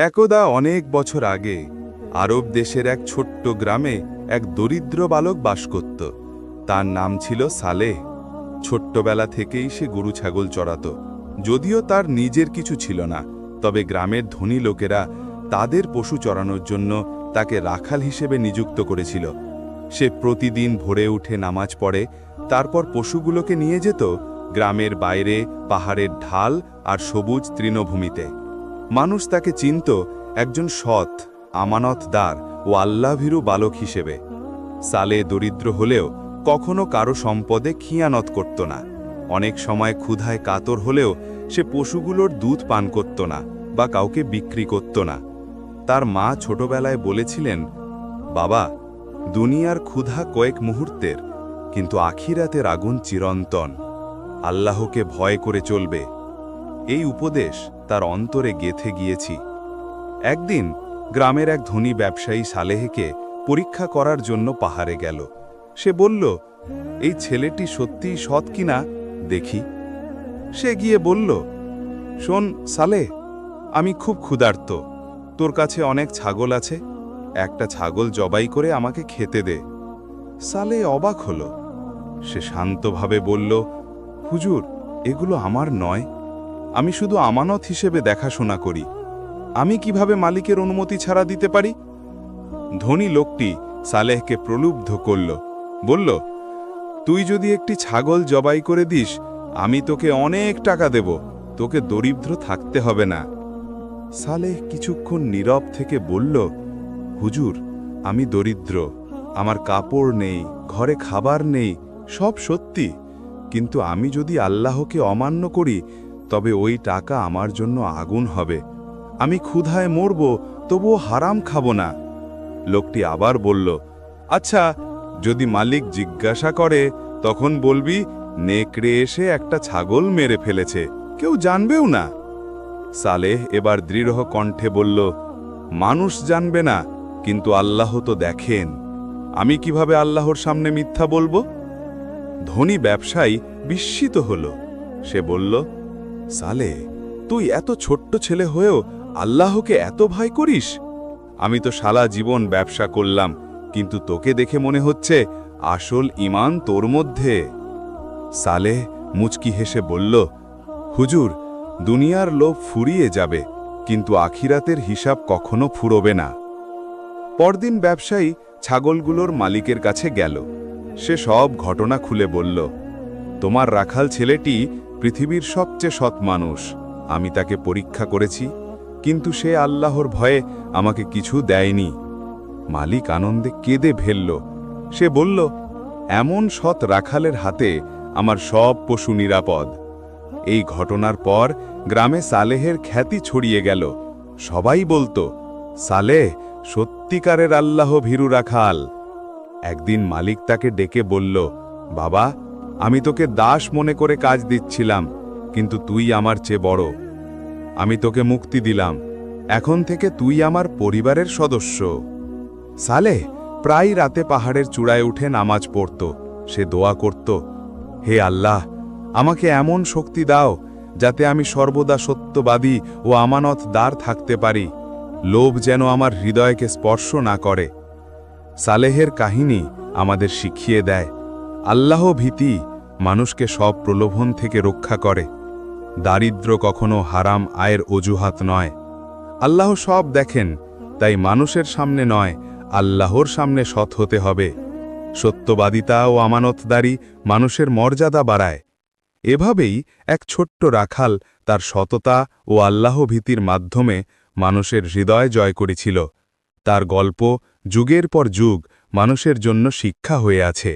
একদা অনেক বছর আগে আরব দেশের এক ছোট্ট গ্রামে এক দরিদ্র বালক বাস করত। তার নাম ছিল সালেহ। ছোট্টবেলা থেকেই সে গরু ছাগল চড়াত। যদিও তার নিজের কিছু ছিল না, তবে গ্রামের ধনী লোকেরা তাদের পশু চড়ানোর জন্য তাকে রাখাল হিসেবে নিযুক্ত করেছিল। সে প্রতিদিন ভোরে উঠে নামাজ পড়ে, তারপর পশুগুলোকে নিয়ে যেত গ্রামের বাইরে, পাহাড়ের ঢাল আর সবুজ তৃণভূমিতে। মানুষ তাকে চিনত একজন সৎ, আমানতদার ও আল্লাভীরু বালক হিসেবে। সালে দরিদ্র হলেও কখনো কারো সম্পদে খিয়ানত করত না। অনেক সময় ক্ষুধায় কাতর হলেও সে পশুগুলোর দুধ পান করত না বা কাউকে বিক্রি করত না। তার মা ছোটবেলায় বলেছিলেন, বাবা, দুনিয়ার ক্ষুধা কয়েক মুহূর্তের, কিন্তু আখিরাতের আগুন চিরন্তন। আল্লাহকে ভয় করে চলবে। এই উপদেশ তার অন্তরে গেঁথে গিয়েছি। একদিন গ্রামের এক ধনী ব্যবসায়ী সালেহকে পরীক্ষা করার জন্য পাহাড়ে গেল। সে বলল, এই ছেলেটি সত্যিই সৎ কিনা দেখি। সে গিয়ে বলল, শোন সালেহ, আমি খুব ক্ষুধার্ত। তোর কাছে অনেক ছাগল আছে, একটা ছাগল জবাই করে আমাকে খেতে দে। সালেহ অবাক হল। সে শান্তভাবে বলল, হুজুর, এগুলো আমার নয়। আমি শুধু আমানত হিসেবে দেখাশোনা করি। আমি কিভাবে মালিকের অনুমতি ছাড়া দিতে পারি? ধনী লোকটি সালেহকে প্রলুব্ধ করল, বলল, তুই যদি একটি ছাগল জবাই করে দিস, আমি তোকে অনেক টাকা দেব, তোকে দরিদ্র থাকতে হবে না। সালেহ কিছুক্ষণ নীরব থেকে বলল, হুজুর, আমি দরিদ্র, আমার কাপড় নেই, ঘরে খাবার নেই, সব সত্যি, কিন্তু আমি যদি আল্লাহকে অমান্য করি তবে ওই টাকা আমার জন্য আগুন হবে। আমি ক্ষুধায় মরব, তবুও হারাম খাব না। লোকটি আবার বলল, আচ্ছা, যদি মালিক জিজ্ঞাসা করে তখন বলবি নেকড়ে এসে একটা ছাগল মেরে ফেলেছে, কেউ জানবেও না। সালেহ এবার দৃঢ় কণ্ঠে বলল, মানুষ জানবে না, কিন্তু আল্লাহ তো দেখেন। আমি কিভাবে আল্লাহর সামনে মিথ্যা বলবো? ধনী ব্যবসায়ী বিস্মিত হল। সে বলল, সালেহ, তুই এত ছোট্ট ছেলে হয়েও আল্লাহকে এত ভয় করিস? আমি তো সারা জীবন ব্যবসা করলাম, কিন্তু তোকে দেখে মনে হচ্ছে আসল ঈমান তোর মধ্যে। সালেহ মুচকি হেসে বলল, হুজুর, দুনিয়ার লোভ ফুরিয়ে যাবে, কিন্তু আখিরাতের হিসাব কখনো ফুরোবে না। পরদিন ব্যবসায়ী ছাগলগুলোর মালিকের কাছে গেল। সে সব ঘটনা খুলে বলল, তোমার রাখাল ছেলেটি পৃথিবীর সবচেয়ে সৎ মানুষ। আমি তাকে পরীক্ষা করেছি, কিন্তু সে আল্লাহর ভয়ে আমাকে কিছু দেয়নি। মালিক আনন্দে কেঁদে ফেলল। সে বলল, এমন সৎ রাখালের হাতে আমার সব পশু নিরাপদ। এই ঘটনার পর গ্রামে সালেহের খ্যাতি ছড়িয়ে গেল। সবাই বলতো, সালেহ সত্যিকারের আল্লাহ ভীরু রাখাল। একদিন মালিক তাকে ডেকে বলল, বাবা, আমি তোকে দাস মনে করে কাজ দিচ্ছিলাম, কিন্তু তুই আমার চেয়ে বড়। আমি তোকে মুক্তি দিলাম, এখন থেকে তুই আমার পরিবারের সদস্য। সালেহ প্রায় রাতে পাহাড়ের চূড়ায় উঠে নামাজ পড়ত। সে দোয়া করত, হে আল্লাহ, আমাকে এমন শক্তি দাও যাতে আমি সর্বদা সত্যবাদী ও আমানতদার থাকতে পারি। লোভ যেন আমার হৃদয়কে স্পর্শ না করে। সালেহের কাহিনী আমাদের শিখিয়ে দেয়, আল্লাহ ভীতি মানুষকে সব প্রলোভন থেকে রক্ষা করে। দারিদ্র্য কখনো হারাম আয়ের অজুহাত নয়। আল্লাহ সব দেখেন, তাই মানুষের সামনে নয়, আল্লাহর সামনে সৎ হতে হবে। সত্যবাদিতা ও আমানতদারি মানুষের মর্যাদা বাড়ায়। এভাবেই এক ছোট্ট রাখাল তার সততা ও আল্লাহ ভীতির মাধ্যমে মানুষের হৃদয় জয় করেছিল। তার গল্প যুগের পর যুগ মানুষের জন্য শিক্ষা হয়ে আছে।